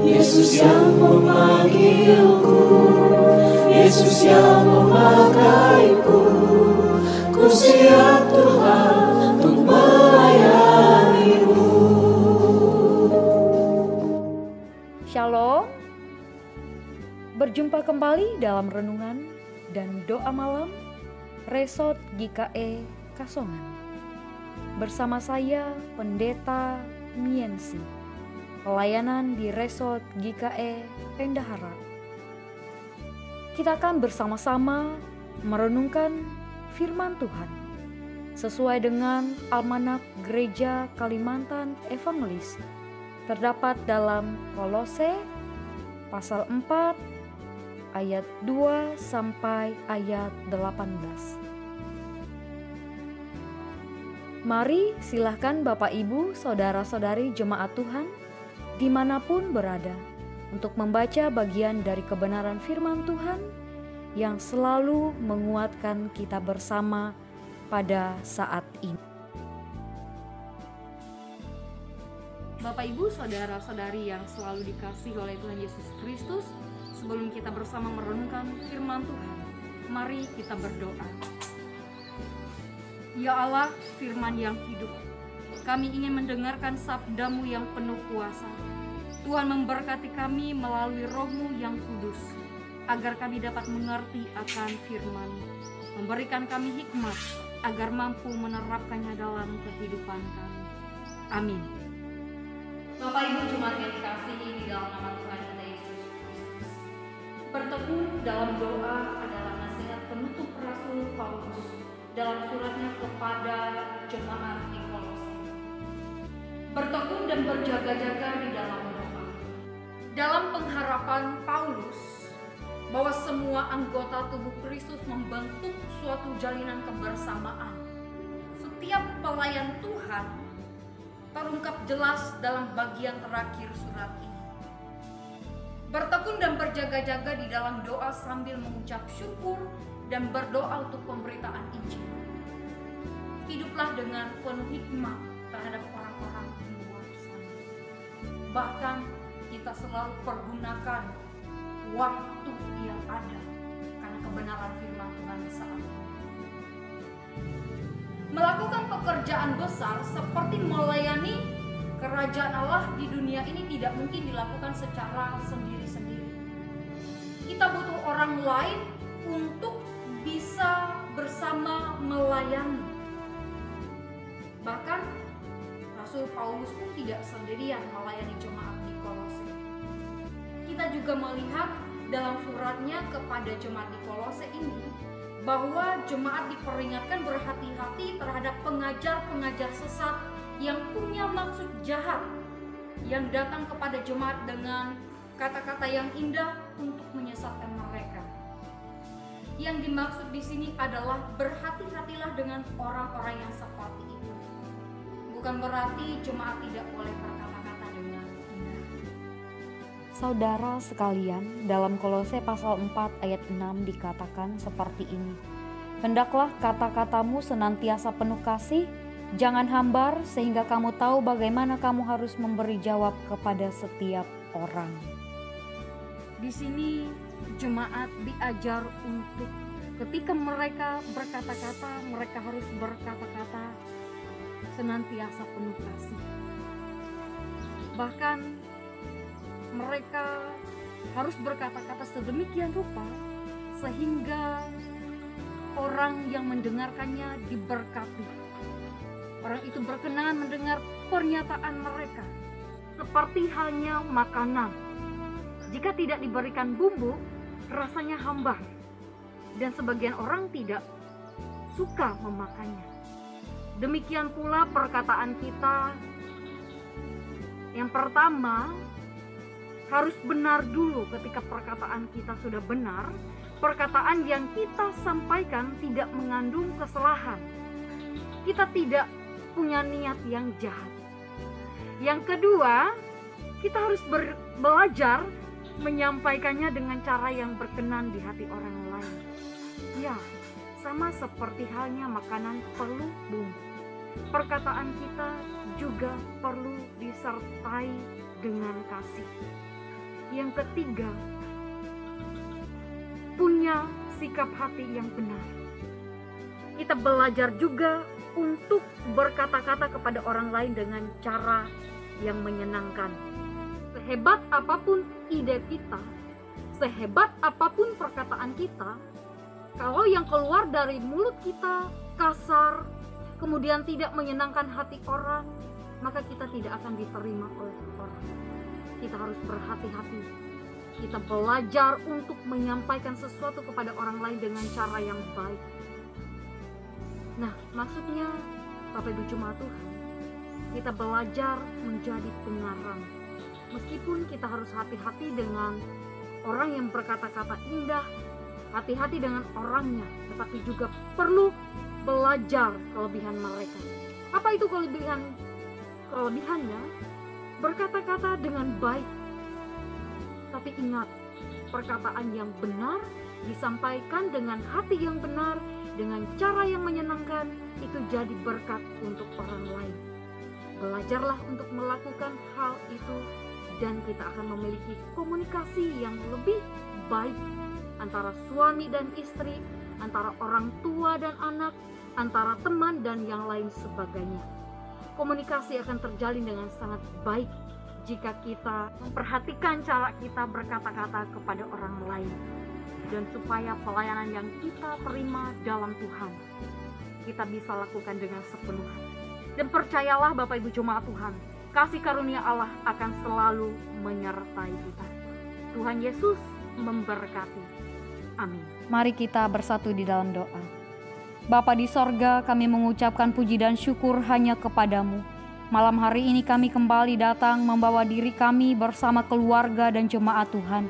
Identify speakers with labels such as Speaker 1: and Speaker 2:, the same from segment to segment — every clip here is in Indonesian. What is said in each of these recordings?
Speaker 1: Yesus yang memanggilku, Yesus yang memakaiku, ku siap Tuhan untuk melayani-Mu.
Speaker 2: Shalom. Berjumpa kembali dalam renungan dan doa malam Resort GKE Kasongan. Bersama saya Pendeta Miensi. Pelayanan di Resort GKE Pendahara. Kita akan bersama-sama merenungkan firman Tuhan sesuai dengan Almanak Gereja Kalimantan Evangelis, terdapat dalam Kolose pasal 4 ayat 2 sampai ayat 18. Mari silahkan Bapak Ibu, Saudara-saudari jemaat Tuhan dimanapun berada, untuk membaca bagian dari kebenaran firman Tuhan yang selalu menguatkan kita bersama pada saat ini. Bapak Ibu, Saudara-saudari yang selalu dikasihi oleh Tuhan Yesus Kristus, sebelum kita bersama merenungkan firman Tuhan, mari kita berdoa. Ya Allah, firman yang hidup, kami ingin mendengarkan sabda-Mu yang penuh kuasa. Tuhan memberkati kami melalui Roh-Mu yang kudus, agar kami dapat mengerti akan firman-Mu. Memberikan kami hikmat, agar mampu menerapkannya dalam kehidupan kami. Amin. Bapak Ibu jemaat yang dikasihi di dalam nama Tuhan kita Yesus Kristus, berteduh dalam doa adalah nasihat penutup Rasul Paulus dalam suratnya kepada jemaat di Kolose. Bertekun dan berjaga-jaga di dalam doa, dalam pengharapan Paulus bahwa semua anggota tubuh Kristus membentuk suatu jalinan kebersamaan. Setiap pelayan Tuhan terungkap jelas dalam bagian terakhir surat ini. Bertekun dan berjaga-jaga di dalam doa sambil mengucap syukur dan berdoa untuk pemberitaan Injil. Hiduplah dengan penuh hikmat terhadap orang-orang di luar sana. Bahkan kita selalu pergunakan waktu yang ada karena kebenaran firman Tuhan saat ini. Melakukan pekerjaan besar seperti melayani kerajaan Allah di dunia ini tidak mungkin dilakukan secara sendiri-sendiri. Kita butuh orang lain untuk bisa bersama melayani. Bahkan Rasul Paulus pun tidak sendirian melayani jemaat di Kolose. Kita juga melihat dalam suratnya kepada jemaat di Kolose ini bahwa jemaat diperingatkan berhati-hati terhadap pengajar-pengajar sesat yang punya maksud jahat, yang datang kepada jemaat dengan kata-kata yang indah untuk menyesatkan mereka. Yang dimaksud di sini adalah berhati-hatilah dengan orang-orang yang seperti itu. Bukan berarti jemaat tidak boleh berkata-kata dengan indah. Saudara sekalian, dalam Kolose pasal 4 ayat 6 dikatakan seperti ini. Hendaklah kata-katamu senantiasa penuh kasih, jangan hambar, sehingga kamu tahu bagaimana kamu harus memberi jawab kepada setiap orang. Di sini jemaat diajar untuk ketika mereka berkata-kata, mereka harus berkata-kata senantiasa penuh kasih. Bahkan mereka harus berkata-kata sedemikian rupa sehingga orang yang mendengarkannya diberkati. Orang itu berkenan mendengar pernyataan mereka. Seperti halnya makanan. Jika tidak diberikan bumbu, rasanya hambar. Dan sebagian orang tidak suka memakannya. Demikian pula perkataan kita. Yang pertama, harus benar dulu. Ketika perkataan kita sudah benar, perkataan yang kita sampaikan tidak mengandung kesalahan. Kita tidak punya niat yang jahat. Yang kedua, kita harus belajar menyampaikannya dengan cara yang berkenan di hati orang lain. Ya, sama seperti halnya makanan perlu bumbu. Perkataan kita juga perlu disertai dengan kasih. Yang ketiga, punya sikap hati yang benar. Kita belajar juga untuk berkata-kata kepada orang lain dengan cara yang menyenangkan. Sehebat apapun ide kita, sehebat apapun perkataan kita, kalau yang keluar dari mulut kita kasar, kemudian tidak menyenangkan hati orang, maka kita tidak akan diterima oleh orang. Kita harus berhati-hati. Kita belajar untuk menyampaikan sesuatu kepada orang lain dengan cara yang baik. Nah, maksudnya Bapak Ibu Jemaat Tuhan, kita belajar menjadi pengarang. Meskipun kita harus hati-hati dengan orang yang berkata-kata indah, hati-hati dengan orangnya, tetapi juga perlu belajar kelebihan mereka. Apa itu kelebihannya? Berkata-kata dengan baik. Tapi ingat, perkataan yang benar disampaikan dengan hati yang benar, dengan cara yang menyenangkan, itu jadi berkat untuk orang lain. Belajarlah untuk melakukan hal itu, dan kita akan memiliki komunikasi yang lebih baik antara suami dan istri, antara orang tua dan anak, antara teman dan yang lain sebagainya. Komunikasi akan terjalin dengan sangat baik jika kita memperhatikan cara kita berkata-kata kepada orang lain, dan supaya pelayanan yang kita terima dalam Tuhan kita bisa lakukan dengan sepenuh hati. Dan percayalah Bapak Ibu Jemaat Tuhan, kasih karunia Allah akan selalu menyertai kita. Tuhan Yesus memberkati. Amin. Mari kita bersatu di dalam doa. Bapa di sorga, kami mengucapkan puji dan syukur hanya kepadamu. Malam hari ini kami kembali datang membawa diri kami bersama keluarga dan jemaat Tuhan.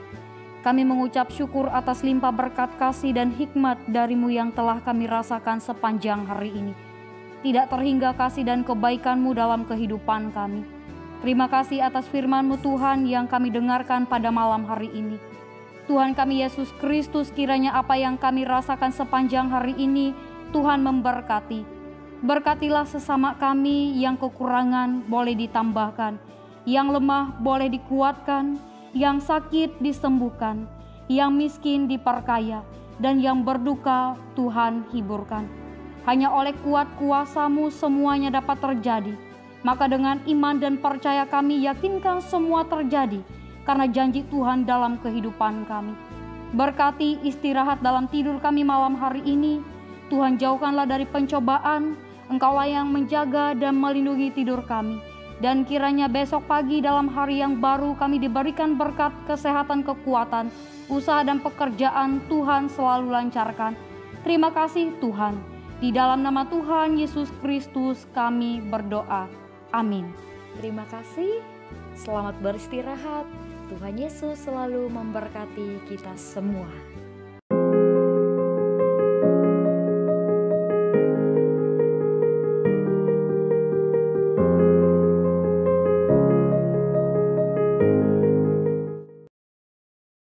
Speaker 2: Kami mengucap syukur atas limpah berkat kasih dan hikmat dari-Mu yang telah kami rasakan sepanjang hari ini. Tidak terhingga kasih dan kebaikan-Mu dalam kehidupan kami. Terima kasih atas firman-Mu Tuhan yang kami dengarkan pada malam hari ini. Tuhan kami Yesus Kristus, kiranya apa yang kami rasakan sepanjang hari ini, Tuhan memberkati. Berkatilah sesama kami yang kekurangan boleh ditambahkan, yang lemah boleh dikuatkan, yang sakit disembuhkan, yang miskin diperkaya, dan yang berduka Tuhan hiburkan. Hanya oleh kuat kuasa-Mu semuanya dapat terjadi. Maka dengan iman dan percaya kami yakinkan semua terjadi, karena janji Tuhan dalam kehidupan kami. Berkati istirahat dalam tidur kami malam hari ini. Tuhan jauhkanlah dari pencobaan. Engkaulah yang menjaga dan melindungi tidur kami. Dan kiranya besok pagi dalam hari yang baru kami diberikan berkat kesehatan, kekuatan, usaha dan pekerjaan Tuhan selalu lancarkan. Terima kasih Tuhan. Di dalam nama Tuhan Yesus Kristus kami berdoa. Amin.
Speaker 3: Terima kasih. Selamat beristirahat. Tuhan Yesus selalu memberkati kita semua.